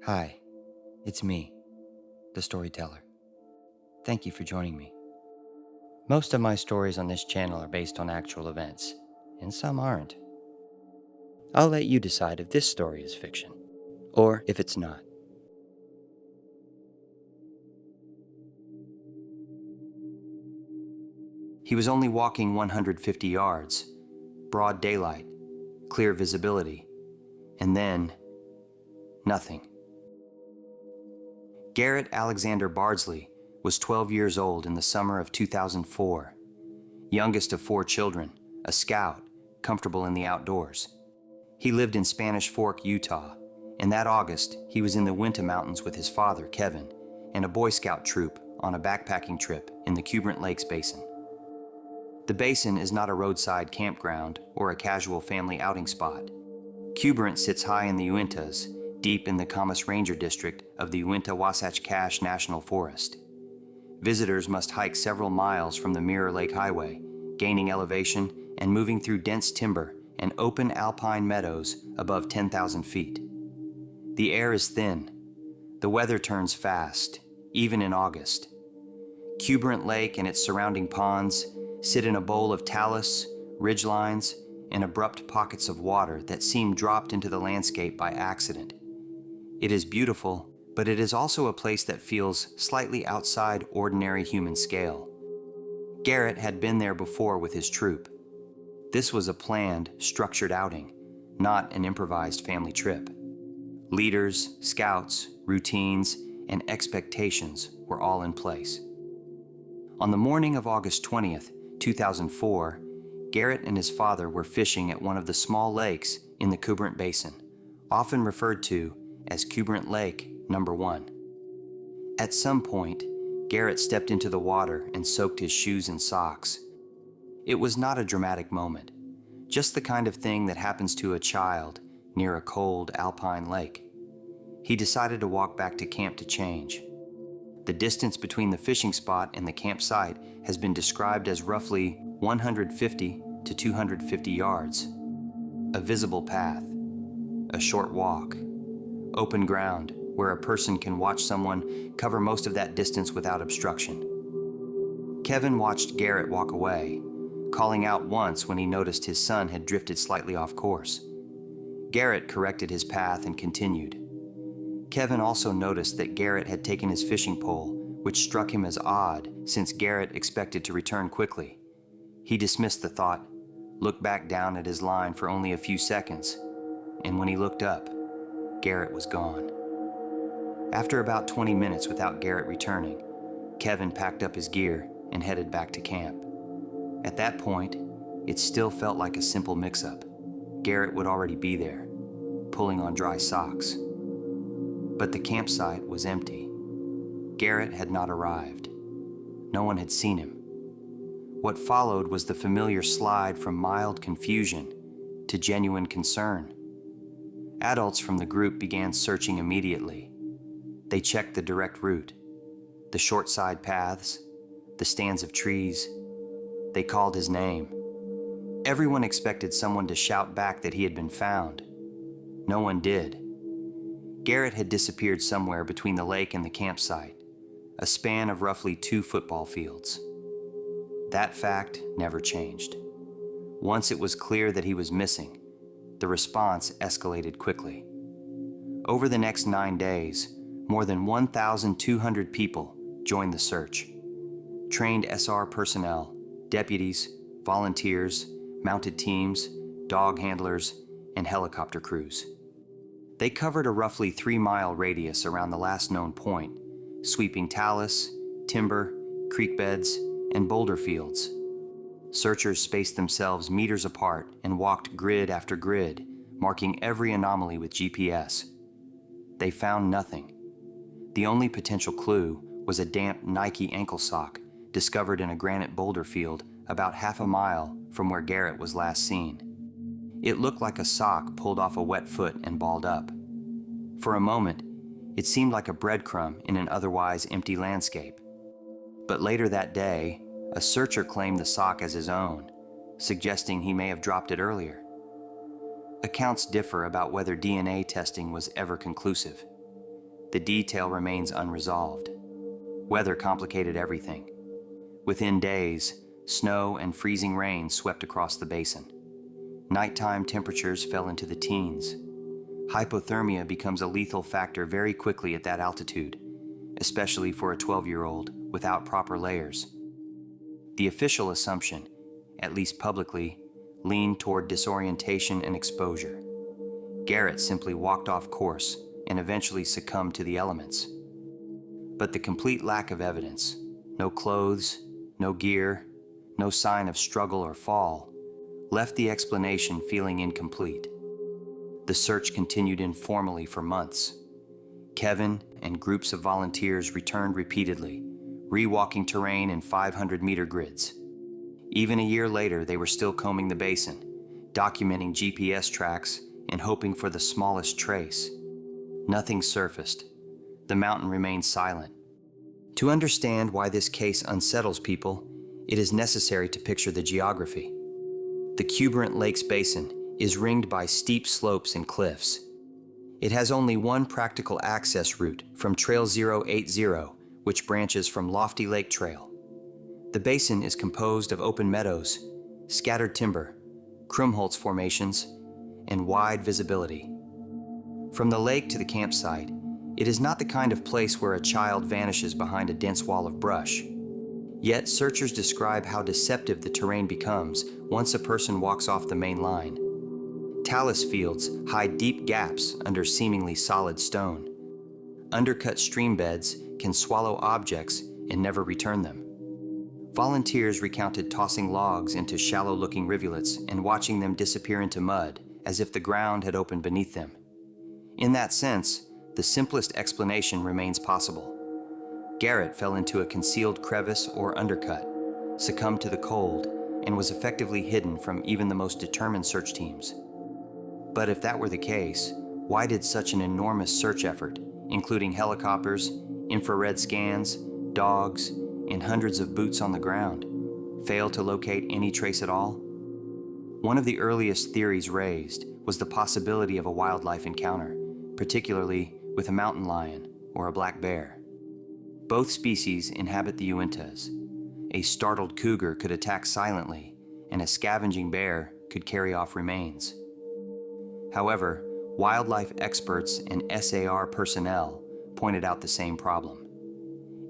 Hi, it's me, the storyteller. Thank you for joining me. Most of my stories on this channel are based on actual events, and some aren't. I'll let you decide if this story is fiction, or if it's not. He was only walking 150 yards, broad daylight, clear visibility, and then nothing. Garrett Alexander Bardsley was 12 years old in the summer of 2004, youngest of 4 children, a scout, comfortable in the outdoors. He lived in Spanish Fork, Utah, and that August he was in the Uinta Mountains with his father, Kevin, and a Boy Scout troop on a backpacking trip in the Cuberant Lakes Basin. The basin is not a roadside campground or a casual family outing spot. Cuberant sits high in the Uintas, deep in the Camas Ranger District of the Uinta Wasatch Cache National Forest. Visitors must hike several miles from the Mirror Lake Highway, gaining elevation and moving through dense timber and open alpine meadows above 10,000 feet. The air is thin. The weather turns fast, even in August. Cuberant Lake and its surrounding ponds sit in a bowl of talus, ridgelines, and abrupt pockets of water that seem dropped into the landscape by accident. It is beautiful, but it is also a place that feels slightly outside ordinary human scale. Garrett had been there before with his troop. This was a planned, structured outing, not an improvised family trip. Leaders, scouts, routines, and expectations were all in place. On the morning of August 20th, 2004, Garrett and his father were fishing at one of the small lakes in the Cuberant Basin, often referred to as Cuberant Lake Number 1. At some point, Garrett stepped into the water and soaked his shoes and socks. It was not a dramatic moment, just the kind of thing that happens to a child near a cold alpine lake. He decided to walk back to camp to change. The distance between the fishing spot and the campsite has been described as roughly 150 to 250 yards. A visible path, a short walk, open ground where a person can watch someone cover most of that distance without obstruction. Kevin watched Garrett walk away, calling out once when he noticed his son had drifted slightly off course. Garrett corrected his path and continued. Kevin also noticed that Garrett had taken his fishing pole, which struck him as odd since Garrett expected to return quickly. He dismissed the thought, looked back down at his line for only a few seconds, and when he looked up, Garrett was gone. After about 20 minutes without Garrett returning, Kevin packed up his gear and headed back to camp. At that point, it still felt like a simple mix-up. Garrett would already be there, pulling on dry socks. But the campsite was empty. Garrett had not arrived. No one had seen him. What followed was the familiar slide from mild confusion to genuine concern. Adults from the group began searching immediately. They checked the direct route, the short side paths, the stands of trees. They called his name. Everyone expected someone to shout back that he had been found. No one did. Garrett had disappeared somewhere between the lake and the campsite, a span of roughly 2 football fields. That fact never changed. Once it was clear that he was missing, the response escalated quickly. Over the next 9 days, more than 1,200 people joined the search. Trained SR personnel, deputies, volunteers, mounted teams, dog handlers, and helicopter crews. They covered a roughly 3-mile radius around the last known point, sweeping talus, timber, creek beds, and boulder fields. Searchers spaced themselves meters apart and walked grid after grid, marking every anomaly with GPS. They found nothing. The only potential clue was a damp Nike ankle sock discovered in a granite boulder field about half a mile from where Garrett was last seen. It looked like a sock pulled off a wet foot and balled up. For a moment, it seemed like a breadcrumb in an otherwise empty landscape. But later that day, a searcher claimed the sock as his own, suggesting he may have dropped it earlier. Accounts differ about whether DNA testing was ever conclusive. the detail remains unresolved. Weather complicated everything. Within days, snow and freezing rain swept across the basin. Nighttime temperatures fell into the teens. Hypothermia becomes a lethal factor very quickly at that altitude, especially for a 12-year-old without proper layers. The official assumption, at least publicly, leaned toward disorientation and exposure. Garrett simply walked off course and eventually succumbed to the elements. But the complete lack of evidence, no clothes, no gear, no sign of struggle or fall, left the explanation feeling incomplete. The search continued informally for months. Kevin and groups of volunteers returned repeatedly, rewalking terrain in 500-meter grids. Even a year later, they were still combing the basin, documenting GPS tracks and hoping for the smallest trace. Nothing surfaced. The mountain remained silent. To understand why this case unsettles people, it is necessary to picture the geography. The Cuberant Lakes Basin is ringed by steep slopes and cliffs. It has only one practical access route from Trail 080, which branches from Lofty Lake Trail. The basin is composed of open meadows, scattered timber, Krumholtz formations, and wide visibility. From the lake to the campsite, it is not the kind of place where a child vanishes behind a dense wall of brush. Yet searchers describe how deceptive the terrain becomes once a person walks off the main line. Talus fields hide deep gaps under seemingly solid stone. Undercut stream beds can swallow objects and never return them. Volunteers recounted tossing logs into shallow-looking rivulets and watching them disappear into mud as if the ground had opened beneath them. In that sense, the simplest explanation remains possible. Garrett fell into a concealed crevice or undercut, succumbed to the cold, and was effectively hidden from even the most determined search teams. But if that were the case, why did such an enormous search effort, including helicopters, infrared scans, dogs, and hundreds of boots on the ground, fail to locate any trace at all? One of the earliest theories raised was the possibility of a wildlife encounter, particularly with a mountain lion or a black bear. Both species inhabit the Uintas. A startled cougar could attack silently, and a scavenging bear could carry off remains. However, wildlife experts and SAR personnel pointed out the same problem.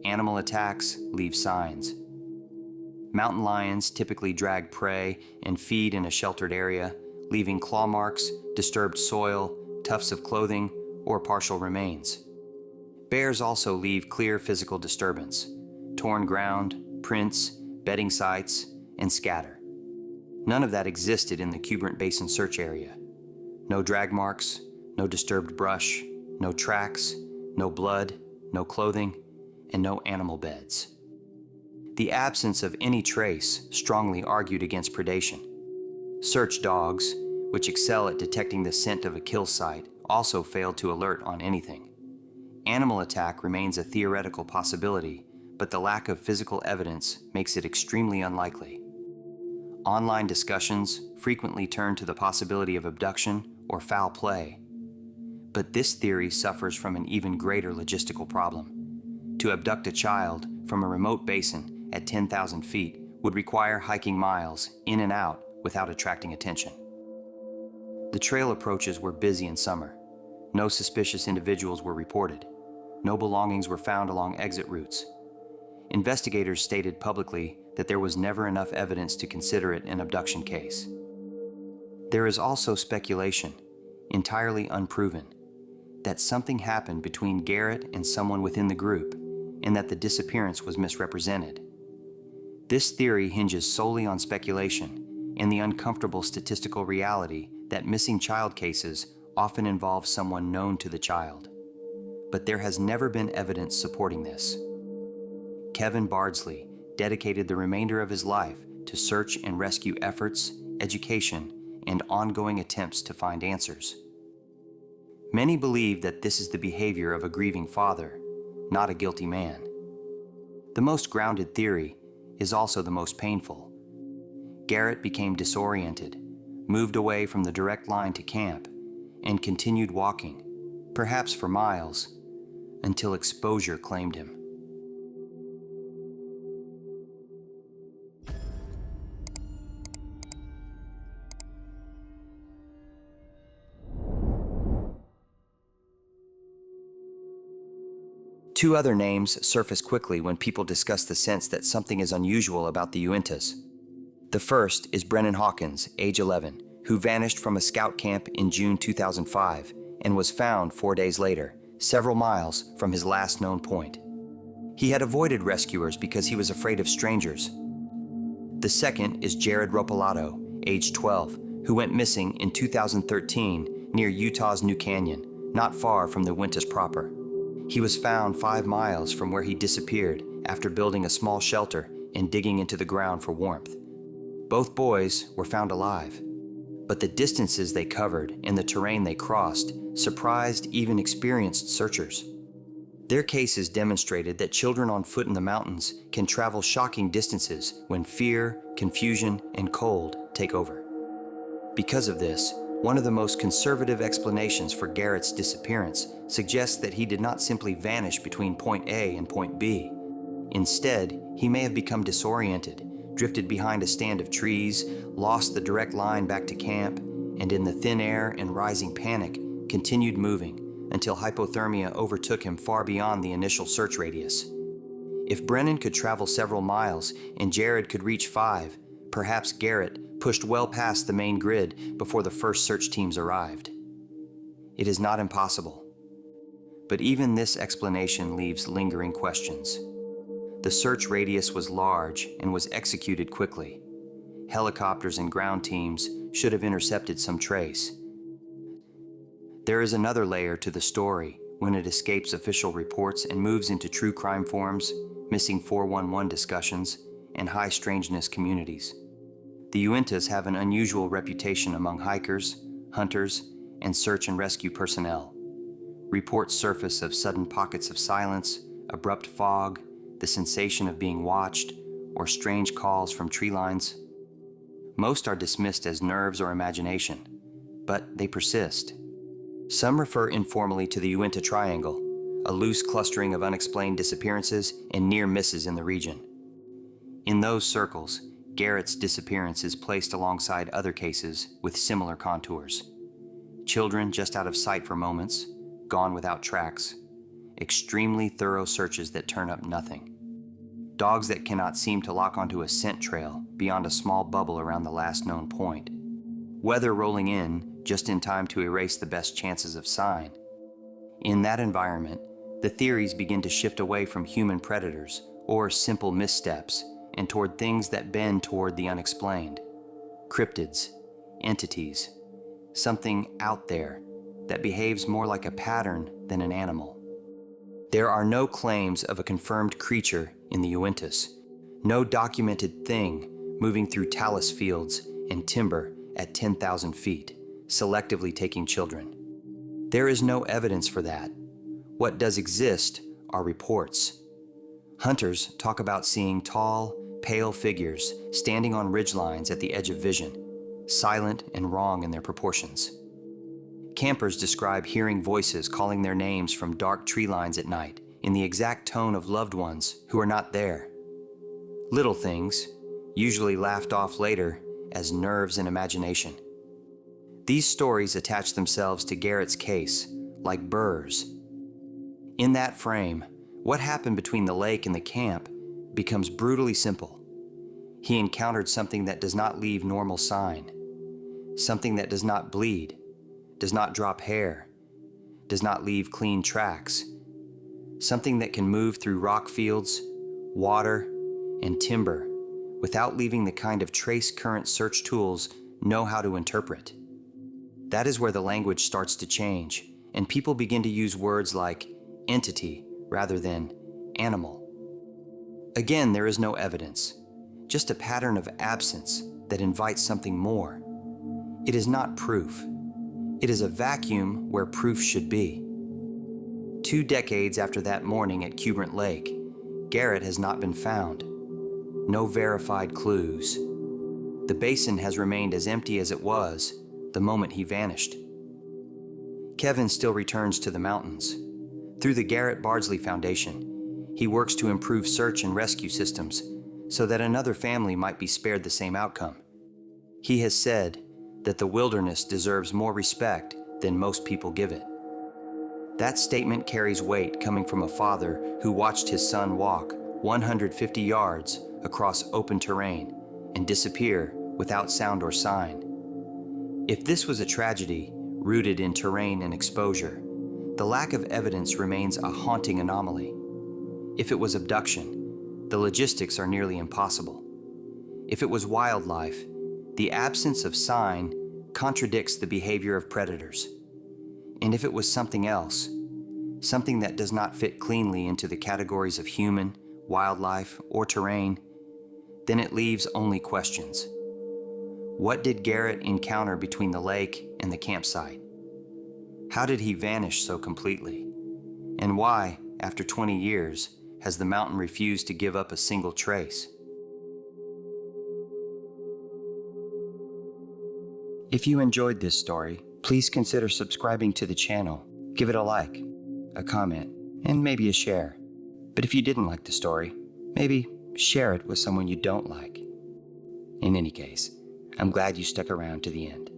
Animal attacks leave signs. Mountain lions typically drag prey and feed in a sheltered area, leaving claw marks, disturbed soil, tufts of clothing, or partial remains. Bears also leave clear physical disturbance: torn ground, prints, bedding sites, and scatter. None of that existed in the Cuberant Basin search area. No drag marks, no disturbed brush, no tracks, no blood, no clothing, and no animal beds. The absence of any trace strongly argued against predation. Search dogs, which excel at detecting the scent of a kill site, also failed to alert on anything. Animal attack remains a theoretical possibility, but the lack of physical evidence makes it extremely unlikely. Online discussions frequently turn to the possibility of abduction or foul play. But this theory suffers from an even greater logistical problem. To abduct a child from a remote basin at 10,000 feet would require hiking miles in and out without attracting attention. The trail approaches were busy in summer. No suspicious individuals were reported. No belongings were found along exit routes. Investigators stated publicly that there was never enough evidence to consider it an abduction case. There is also speculation, entirely unproven, that something happened between Garrett and someone within the group, and that the disappearance was misrepresented. This theory hinges solely on speculation and the uncomfortable statistical reality that missing child cases often involve someone known to the child. But there has never been evidence supporting this. Kevin Bardsley dedicated the remainder of his life to search and rescue efforts, education, and ongoing attempts to find answers. Many believe that this is the behavior of a grieving father, not a guilty man. The most grounded theory is also the most painful. Garrett became disoriented, moved away from the direct line to camp, and continued walking, perhaps for miles, until exposure claimed him. Two other names surface quickly when people discuss the sense that something is unusual about the Uintas. The first is Brennan Hawkins, age 11, who vanished from a scout camp in June 2005 and was found 4 days later, several miles from his last known point. He had avoided rescuers because he was afraid of strangers. The second is Jared Ropalato, age 12, who went missing in 2013 near Utah's New Canyon, not far from the Uintas proper. He was found 5 miles from where he disappeared after building a small shelter and digging into the ground for warmth. Both boys were found alive, but the distances they covered and the terrain they crossed surprised even experienced searchers. Their cases demonstrated that children on foot in the mountains can travel shocking distances when fear, confusion, and cold take over. Because of this, one of the most conservative explanations for Garrett's disappearance suggests that he did not simply vanish between point A and point B. Instead, he may have become disoriented, drifted behind a stand of trees, lost the direct line back to camp, and in the thin air and rising panic, continued moving until hypothermia overtook him far beyond the initial search radius. If Brennan could travel several miles and Jared could reach 5, perhaps Garrett pushed well past the main grid before the first search teams arrived. It is not impossible, but even this explanation leaves lingering questions. The search radius was large and was executed quickly. Helicopters and ground teams should have intercepted some trace. There is another layer to the story when it escapes official reports and moves into true crime forums, missing 411 discussions, and high strangeness communities. The Uintas have an unusual reputation among hikers, hunters, and search and rescue personnel. Reports surface of sudden pockets of silence, abrupt fog, the sensation of being watched, or strange calls from tree lines. Most are dismissed as nerves or imagination, but they persist. Some refer informally to the Uinta Triangle, a loose clustering of unexplained disappearances and near misses in the region. In those circles, Garrett's disappearance is placed alongside other cases with similar contours. Children just out of sight for moments, gone without tracks, extremely thorough searches that turn up nothing. Dogs that cannot seem to lock onto a scent trail beyond a small bubble around the last known point. Weather rolling in just in time to erase the best chances of sign. In that environment, the theories begin to shift away from human predators or simple missteps and toward things that bend toward the unexplained. Cryptids, entities, something out there that behaves more like a pattern than an animal. There are no claims of a confirmed creature in the Uintas, no documented thing moving through talus fields and timber at 10,000 feet, selectively taking children. There is no evidence for that. What does exist are reports. Hunters talk about seeing tall, pale figures standing on ridgelines at the edge of vision, silent and wrong in their proportions. Campers describe hearing voices calling their names from dark tree lines at night in the exact tone of loved ones who are not there. Little things, usually laughed off later as nerves and imagination. These stories attach themselves to Garrett's case like burrs. In that frame, what happened between the lake and the camp becomes brutally simple. He encountered something that does not leave normal sign, something that does not bleed, does not drop hair, does not leave clean tracks, something that can move through rock fields, water, and timber without leaving the kind of trace current search tools know how to interpret. That is where the language starts to change, and people begin to use words like entity rather than animal. Again, there is no evidence, just a pattern of absence that invites something more. It is not proof. It is a vacuum where proof should be. 2 decades after that morning at Cuberant Lake, Garrett has not been found. No verified clues. The basin has remained as empty as it was the moment he vanished. Kevin still returns to the mountains. Through the Garrett Bardsley Foundation, he works to improve search and rescue systems so that another family might be spared the same outcome. He has said that the wilderness deserves more respect than most people give it. That statement carries weight coming from a father who watched his son walk 150 yards across open terrain and disappear without sound or sign. If this was a tragedy rooted in terrain and exposure, the lack of evidence remains a haunting anomaly. If it was abduction, the logistics are nearly impossible. If it was wildlife, the absence of sign contradicts the behavior of predators. And if it was something else, something that does not fit cleanly into the categories of human, wildlife, or terrain, then it leaves only questions. What did Garrett encounter between the lake and the campsite? How did he vanish so completely? And why, after 20 years, has the mountain refused to give up a single trace? If you enjoyed this story, please consider subscribing to the channel. Give it a like, a comment, and maybe a share. But if you didn't like the story, maybe share it with someone you don't like. In any case, I'm glad you stuck around to the end.